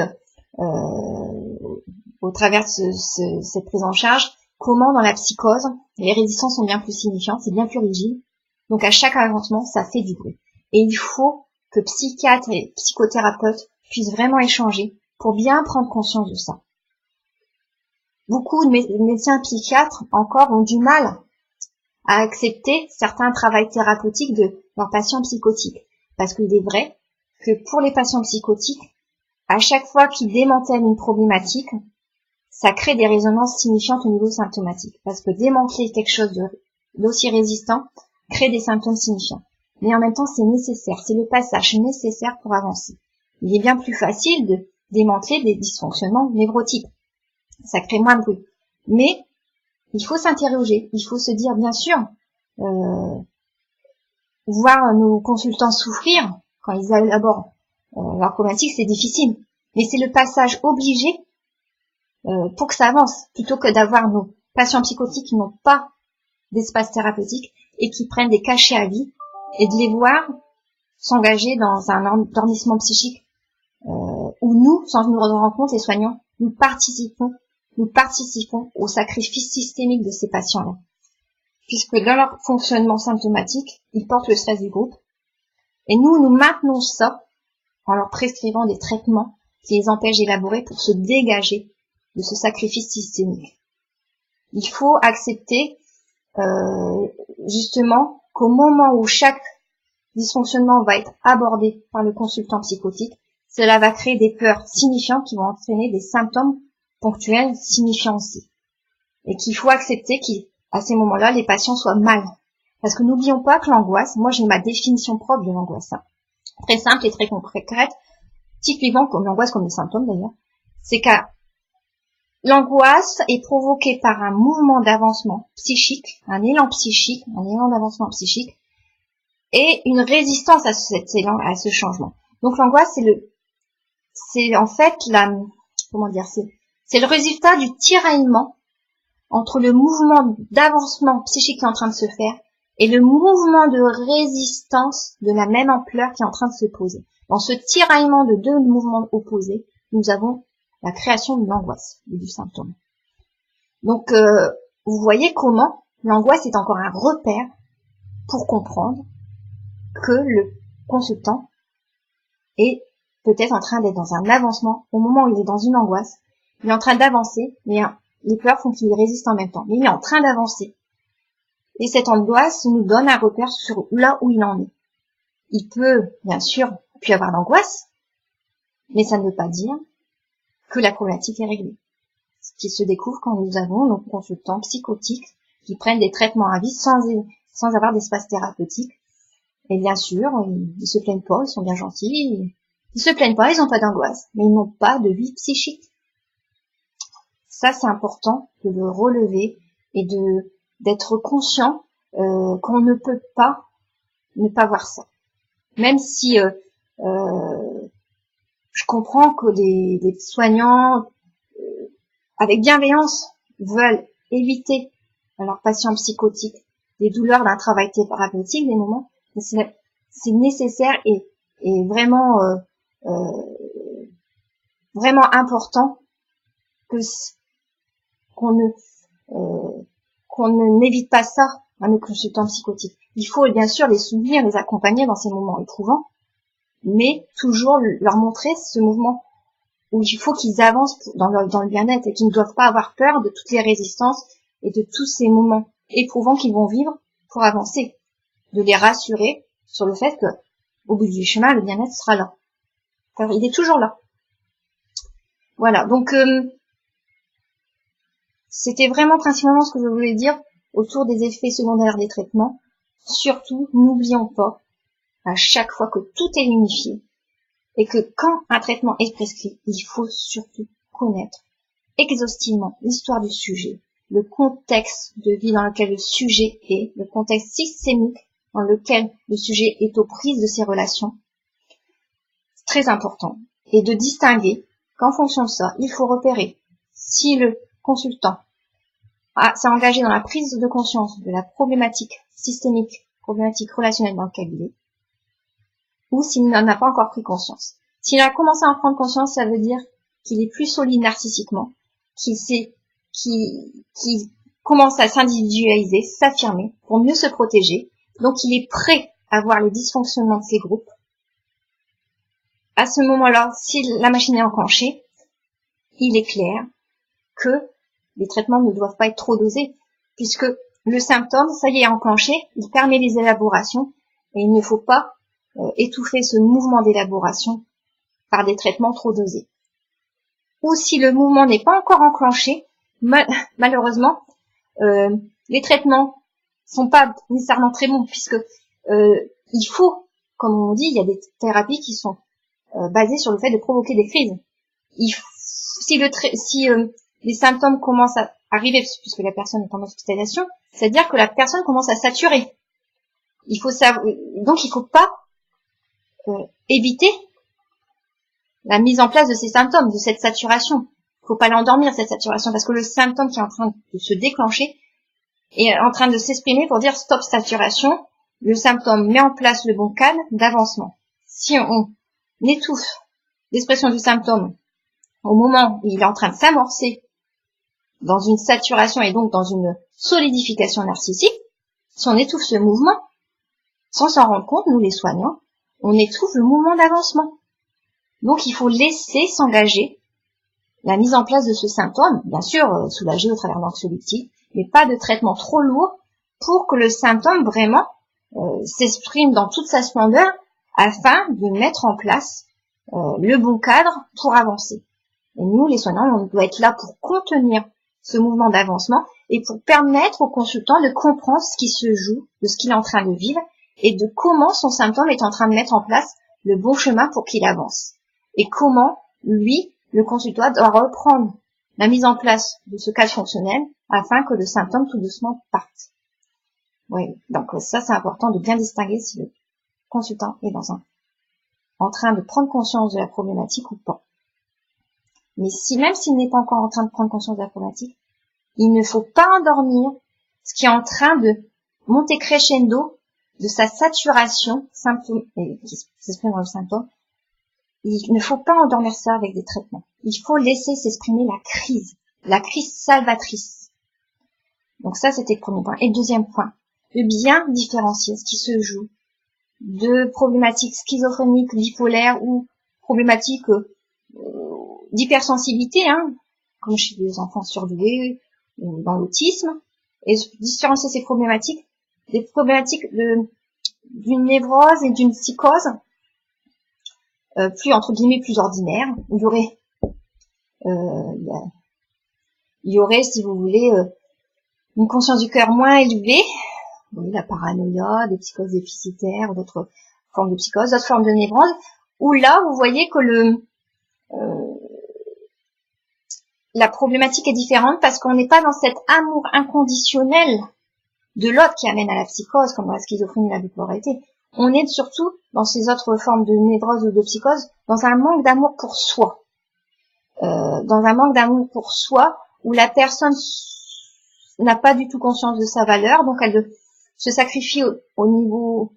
au travers de cette prise en charge, comment dans la psychose, les résistances sont bien plus signifiantes, c'est bien plus rigide. Donc à chaque avancement, ça fait du bruit. Et il faut que psychiatres et psychothérapeutes puissent vraiment échanger pour bien prendre conscience de ça. Beaucoup de médecins psychiatres encore ont du mal à accepter certains travails thérapeutiques de leurs patients psychotiques. Parce qu'il est vrai que pour les patients psychotiques, à chaque fois qu'ils démantèlent une problématique, ça crée des résonances signifiantes au niveau symptomatique. Parce que démanteler quelque chose d'aussi résistant crée des symptômes signifiants. Mais en même temps, c'est nécessaire. C'est le passage nécessaire pour avancer. Il est bien plus facile de démanteler des dysfonctionnements névrotiques. Ça crée moins de bruit. Mais il faut s'interroger. Il faut se dire, bien sûr, voir nos consultants souffrir quand ils élaborent leur problématique, c'est difficile. Mais c'est le passage obligé pour que ça avance, plutôt que d'avoir nos patients psychotiques qui n'ont pas d'espace thérapeutique et qui prennent des cachets à vie, et de les voir s'engager dans un endormissement psychique où nous, sans nous rendre compte, les soignants, nous participons au sacrifice systémique de ces patients-là. Puisque dans leur fonctionnement symptomatique, ils portent le stress du groupe. Et nous maintenons ça en leur prescrivant des traitements qui les empêchent d'élaborer pour se dégager de ce sacrifice systémique. Il faut accepter justement qu'au moment où chaque dysfonctionnement va être abordé par le consultant psychotique, cela va créer des peurs signifiantes qui vont entraîner des symptômes ponctuels signifiants aussi. Et qu'il faut accepter qu'à ces moments-là, les patients soient mal. Parce que n'oublions pas que l'angoisse, moi j'ai ma définition propre de l'angoisse, hein, très simple et très concrète, typiquement comme l'angoisse comme les symptômes d'ailleurs, c'est que l'angoisse est provoquée par un mouvement d'avancement psychique, un élan d'avancement psychique, et une résistance à cet élan, à ce changement. Donc l'angoisse, c'est en fait c'est le résultat du tiraillement entre le mouvement d'avancement psychique qui est en train de se faire et le mouvement de résistance de la même ampleur qui est en train de se poser. Dans ce tiraillement de deux mouvements opposés, nous avons la création de l'angoisse et du symptôme. Donc, vous voyez comment l'angoisse est encore un repère pour comprendre que le consultant est peut-être en train d'être dans un avancement. Au moment où il est dans une angoisse, il est en train d'avancer, mais les peurs font qu'il résiste en même temps. Mais il est en train d'avancer. Et cette angoisse nous donne un repère sur là où il en est. Il peut, bien sûr, puis avoir d'angoisse, mais ça ne veut pas dire que la problématique est réglée. Ce qui se découvre quand nous avons nos consultants psychotiques qui prennent des traitements à vie sans avoir d'espace thérapeutique. Et bien sûr, ils se plaignent pas, ils sont bien gentils, ils se plaignent pas, ils n'ont pas d'angoisse, mais ils n'ont pas de vie psychique. Ça, c'est important de le relever et d'être conscient qu'on ne peut pas ne pas voir ça. Même si je comprends que les soignants, avec bienveillance, veulent éviter à leurs patients psychotiques les douleurs d'un travail thérapeutique, des moments, mais c'est nécessaire et vraiment vraiment important qu'on n'évite pas ça à nos consultants psychotiques. Il faut bien sûr les soutenir, les accompagner dans ces moments éprouvants, mais toujours leur montrer ce mouvement où il faut qu'ils avancent dans le bien-être et qu'ils ne doivent pas avoir peur de toutes les résistances et de tous ces moments éprouvants qu'ils vont vivre pour avancer. De les rassurer sur le fait que, au bout du chemin, le bien-être sera là. Car il est toujours là. Voilà. Donc, c'était vraiment principalement ce que je voulais dire autour des effets secondaires des traitements. Surtout, n'oublions pas, à chaque fois que tout est unifié, et que quand un traitement est prescrit, il faut surtout connaître exhaustivement l'histoire du sujet, le contexte de vie dans lequel le sujet est, le contexte systémique dans lequel le sujet est aux prises de ses relations. C'est très important. Et de distinguer qu'en fonction de ça, il faut repérer si le consultant s'est engagé dans la prise de conscience de la problématique systémique, problématique relationnelle dans lequel il est, ou s'il n'en a pas encore pris conscience. S'il a commencé à en prendre conscience, ça veut dire qu'il est plus solide narcissiquement, qu'il commence à s'individualiser, s'affirmer pour mieux se protéger. Donc il est prêt à voir les dysfonctionnements de ses groupes. À ce moment-là, si la machine est enclenchée, il est clair que les traitements ne doivent pas être trop dosés, puisque le symptôme, ça y est, enclenché, il permet les élaborations, et il ne faut pas étouffer ce mouvement d'élaboration par des traitements trop dosés. Ou si le mouvement n'est pas encore enclenché, malheureusement, les traitements sont pas nécessairement très bons, puisque il faut, comme on dit, il y a des thérapies qui sont basées sur le fait de provoquer des crises. Si les symptômes commencent à arriver, puisque la personne est en hospitalisation, c'est-à-dire que la personne commence à saturer. Donc il faut pas éviter la mise en place de ces symptômes, de cette saturation. Il faut pas l'endormir, cette saturation, parce que le symptôme qui est en train de se déclencher est en train de s'exprimer pour dire stop saturation. Le symptôme met en place le bon cadre d'avancement. Si on étouffe l'expression du symptôme au moment où il est en train de s'amorcer dans une saturation et donc dans une solidification narcissique, si on étouffe ce mouvement, sans s'en rendre compte, nous les soignants, on étouffe le mouvement d'avancement. Donc il faut laisser s'engager la mise en place de ce symptôme, bien sûr soulager au travers d'anxiolytiques, mais pas de traitement trop lourd pour que le symptôme vraiment s'exprime dans toute sa splendeur afin de mettre en place le bon cadre pour avancer. Et nous, les soignants, on doit être là pour contenir ce mouvement d'avancement et pour permettre au consultant de comprendre ce qui se joue, de ce qu'il est en train de vivre et de comment son symptôme est en train de mettre en place le bon chemin pour qu'il avance. Et comment, lui, le consultant doit reprendre la mise en place de ce cadre fonctionnel afin que le symptôme tout doucement parte. Oui, donc ça c'est important de bien distinguer si le consultant est en train de prendre conscience de la problématique ou pas. Mais même s'il n'est pas encore en train de prendre conscience de la problématique, il ne faut pas endormir ce qui est en train de monter crescendo de sa saturation qui s'exprime dans le symptôme. Il ne faut pas endormir ça avec des traitements. Il faut laisser s'exprimer la crise salvatrice. Donc ça, c'était le premier point. Et le deuxième point, de bien différencier ce qui se joue de problématiques schizophréniques, bipolaires ou problématiques d'hypersensibilité, comme chez les enfants surdoués ou dans l'autisme, et différencier ces problématiques des problématiques d'une névrose et d'une psychose plus entre guillemets plus ordinaires. Il y aurait, si vous voulez, une conscience du cœur moins élevée, la paranoïa, des psychoses déficitaires, d'autres formes de psychose, d'autres formes de névrose, où là, vous voyez que la problématique est différente parce qu'on n'est pas dans cet amour inconditionnel de l'autre qui amène à la psychose, comme la schizophrénie et la bipolarité. On est surtout, dans ces autres formes de névrose ou de psychose, dans un manque d'amour pour soi. Dans un manque d'amour pour soi, où la personne n'a pas du tout conscience de sa valeur, donc elle se sacrifie au niveau,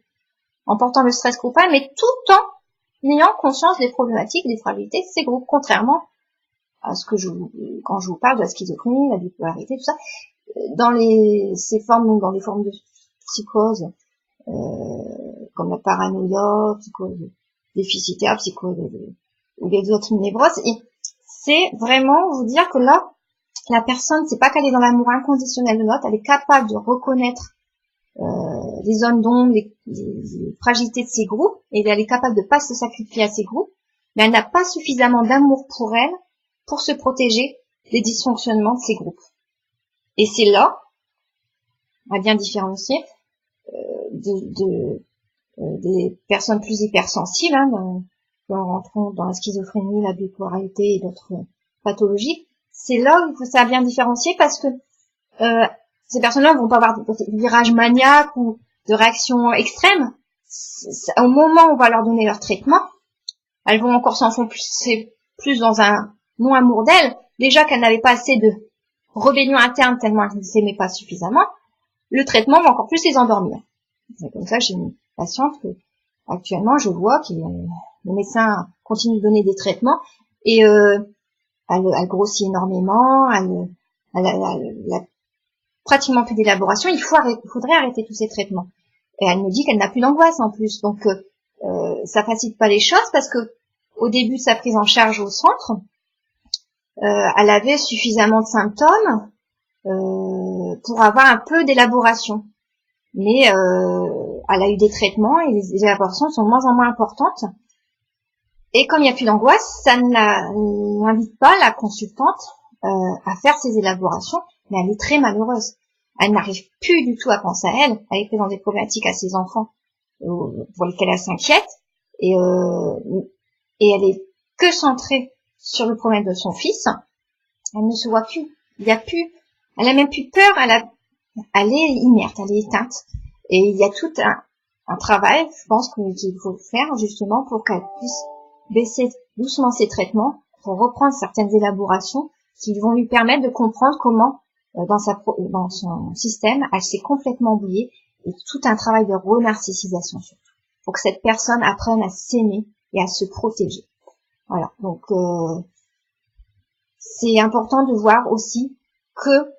en portant le stress coupable, mais tout en ayant conscience des problématiques, des fragilités de ces groupes, contrairement à ce que quand je vous parle de la schizophrénie, la bipolarité, tout ça, dans ces formes, dans les formes de psychose, comme la paranoïa, psychose déficitaire, psychose ou les autres névroses, et c'est vraiment vous dire que là, la personne, c'est pas qu'elle est dans l'amour inconditionnel de l'autre, elle est capable de reconnaître les zones d'ombre, les fragilités de ces groupes, et elle est capable de pas se sacrifier à ces groupes, mais elle n'a pas suffisamment d'amour pour elle pour se protéger des dysfonctionnements de ces groupes. Et c'est là, à bien différencier, des personnes plus hypersensibles, quand on rentre dans la schizophrénie, la bipolarité et d'autres pathologies, c'est là où il faut ça bien différencier parce que ces personnes-là vont pas avoir de virage maniaque ou de réaction extrême. Au moment où on va leur donner leur traitement, elles vont encore s'enfoncer plus dans un non-amour d'elles. Déjà qu'elles n'avaient pas assez de rébellion interne tellement elles ne s'aimaient pas suffisamment, le traitement va encore plus les endormir. C'est comme ça, j'ai une patiente que actuellement je vois que le médecin continue de donner des traitements et elle grossit énormément, elle a pratiquement plus d'élaboration. Il faudrait arrêter tous ces traitements. Et elle me dit qu'elle n'a plus d'angoisse en plus. Donc ça facilite pas les choses parce que au début de sa prise en charge au centre, elle avait suffisamment de symptômes pour avoir un peu d'élaboration. Mais elle a eu des traitements et les élaborations sont de moins en moins importantes. Et comme il n'y a plus d'angoisse, ça n'invite pas la consultante à faire ses élaborations, mais elle est très malheureuse. Elle n'arrive plus du tout à penser à elle. Elle est prise dans des problématiques à ses enfants pour lesquels elle s'inquiète. Et elle est que centrée sur le problème de son fils. Elle ne se voit plus. Elle a même plus peur. Elle est inerte, elle est éteinte. Et il y a tout un travail, je pense, qu'il faut faire justement pour qu'elle puisse baisser doucement ses traitements, pour reprendre certaines élaborations, qui vont lui permettre de comprendre comment, dans son système, elle s'est complètement oubliée, et tout un travail de renarcissisation surtout, pour que cette personne apprenne à s'aimer et à se protéger. Voilà, donc c'est important de voir aussi que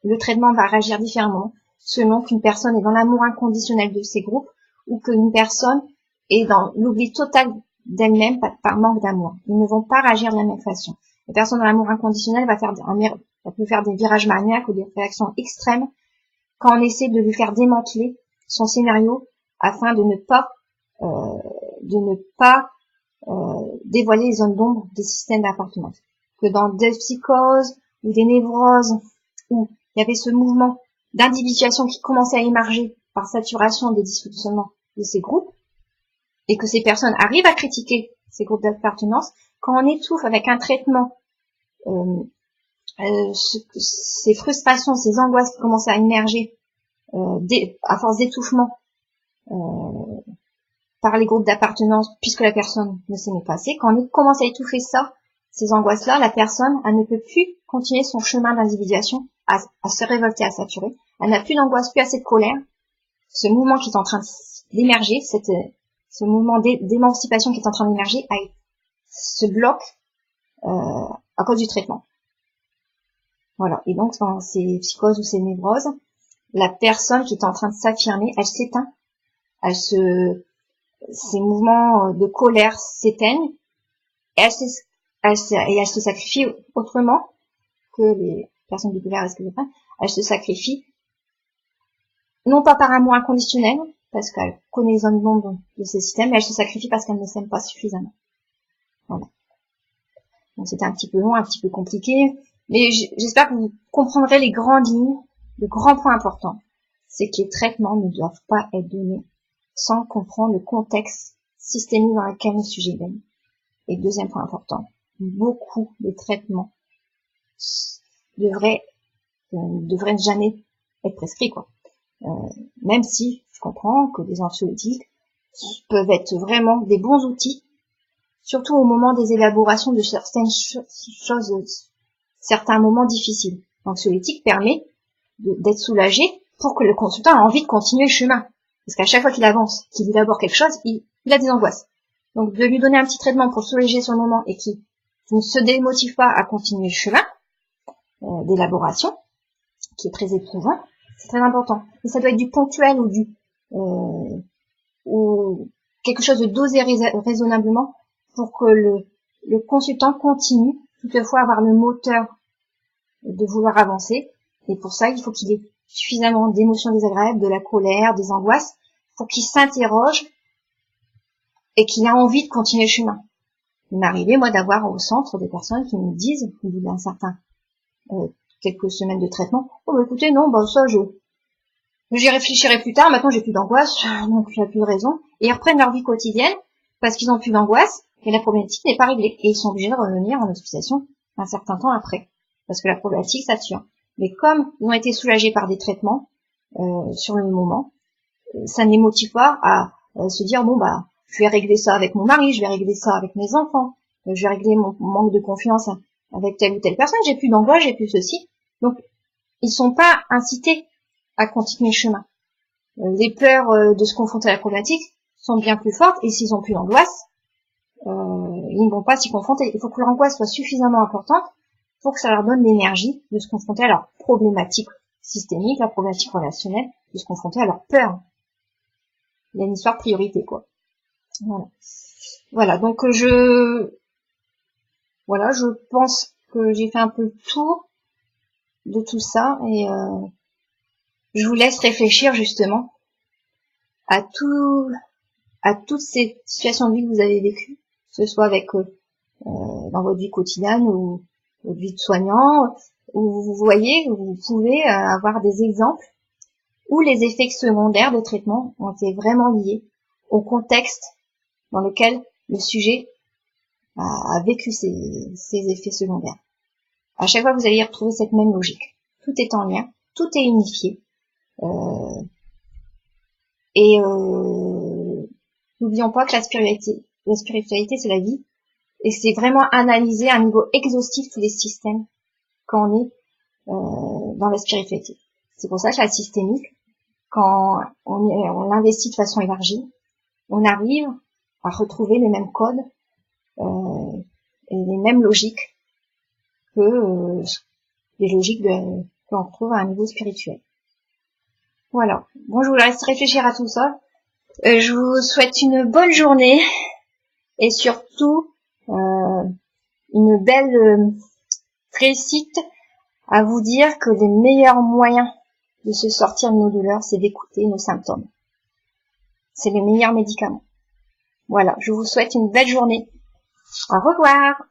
le traitement va réagir différemment selon qu'une personne est dans l'amour inconditionnel de ses groupes ou qu'une personne est dans l'oubli total d'elle-même par manque d'amour. Ils ne vont pas réagir de la même façon. La personne dans l'amour inconditionnel peut faire des virages maniaques ou des réactions extrêmes quand on essaie de lui faire démanteler son scénario afin de ne pas dévoiler les zones d'ombre des systèmes d'appartenance. Que dans des psychoses ou des névroses où il y avait ce mouvement d'individuation qui commençait à émerger par saturation des dysfonctionnements de ces groupes, et que ces personnes arrivent à critiquer ces groupes d'appartenance, quand on étouffe avec un traitement ces frustrations, ces angoisses qui commencent à émerger à force d'étouffement par les groupes d'appartenance, puisque la personne ne s'aimait pas assez, quand on commence à étouffer ça, ces angoisses-là, la personne, elle ne peut plus continuer son chemin d'individuation, à se révolter, à saturer. Elle n'a plus d'angoisse, plus assez de colère. Ce mouvement qui est en train d'émerger, ce mouvement d'émancipation qui est en train d'émerger, se bloque à cause du traitement. Voilà. Et donc, dans ces psychoses ou ces névroses, la personne qui est en train de s'affirmer, elle s'éteint. Ces mouvements de colère s'éteignent et elle se sacrifie autrement que les personnes bipolaires, elle se sacrifie non pas par amour inconditionnel, parce qu'elle connaît les zones d'ombre de ces systèmes, mais elle se sacrifie parce qu'elle ne s'aime pas suffisamment. Voilà. Donc c'était un petit peu long, un petit peu compliqué, mais j'espère que vous comprendrez les grandes lignes, le grand point important, c'est que les traitements ne doivent pas être donnés sans comprendre le contexte systémique dans lequel le sujet baigne. Et deuxième point important, beaucoup de traitements devraient jamais être prescrits, quoi. Même si je comprends que les anxiolytiques peuvent être vraiment des bons outils, surtout au moment des élaborations de certaines choses, certains moments difficiles. L'anxiolytique permet d'être soulagé pour que le consultant ait envie de continuer le chemin. Parce qu'à chaque fois qu'il avance, qu'il élabore quelque chose, il a des angoisses. Donc de lui donner un petit traitement pour soulager sur le moment et qui ne se démotive pas à continuer le chemin d'élaboration, qui est très éprouvant, c'est très important. Mais ça doit être du ponctuel ou quelque chose de dosé raisonnablement pour que le consultant continue, toutefois avoir le moteur de vouloir avancer. Et pour ça, il faut qu'il ait suffisamment d'émotions désagréables, de la colère, des angoisses, pour qu'il s'interroge et qu'il a envie de continuer le chemin. Il m'est arrivé, moi, d'avoir au centre des personnes qui me disent, au bout d'un certain quelques semaines de traitement, oh bah écoutez, non, bah ça j'y réfléchirai plus tard, maintenant j'ai plus d'angoisse, donc il n'y a plus de raison. Et ils reprennent leur vie quotidienne parce qu'ils n'ont plus d'angoisse et la problématique n'est pas réglée. Et ils sont obligés de revenir en hospitalisation un certain temps après. Parce que la problématique, ça tient. Mais comme ils ont été soulagés par des traitements sur le moment, ça ne les motive pas à se dire, bon bah, je vais régler ça avec mon mari, je vais régler ça avec mes enfants, je vais régler mon manque de confiance avec telle ou telle personne, j'ai plus d'angoisse, j'ai plus ceci. Donc, ils sont pas incités à continuer le chemin. Les peurs de se confronter à la problématique sont bien plus fortes, et s'ils ont plus d'angoisse, ils ne vont pas s'y confronter. Il faut que l'angoisse soit suffisamment importante pour que ça leur donne l'énergie de se confronter à leur problématique systémique, la problématique relationnelle, de se confronter à leur peur. Il y a une histoire de priorité, quoi. Voilà, donc je pense que j'ai fait un peu le tour de tout ça, et je vous laisse réfléchir justement à toutes ces situations de vie que vous avez vécues, que ce soit avec dans votre vie quotidienne ou votre vie de soignant, où vous voyez, vous pouvez avoir des exemples où les effets secondaires de traitement ont été vraiment liés au contexte dans lequel le sujet a vécu ces effets secondaires. À chaque fois, vous allez y retrouver cette même logique. Tout est en lien, tout est unifié. N'oublions pas que la spiritualité, c'est la vie, Et c'est vraiment analyser à un niveau exhaustif tous les systèmes quand on est dans la spiritualité. C'est pour ça que la systémique, quand on l'investit de façon élargie, on arrive à retrouver les mêmes codes et les mêmes logiques que les logiques que l'on retrouve à un niveau spirituel. Voilà. Bon, je vous laisse réfléchir à tout ça. Je vous souhaite une bonne journée et surtout une belle réussite à vous dire que les meilleurs moyens de se sortir de nos douleurs, c'est d'écouter nos symptômes. C'est les meilleurs médicaments. Voilà, je vous souhaite une belle journée. Au revoir.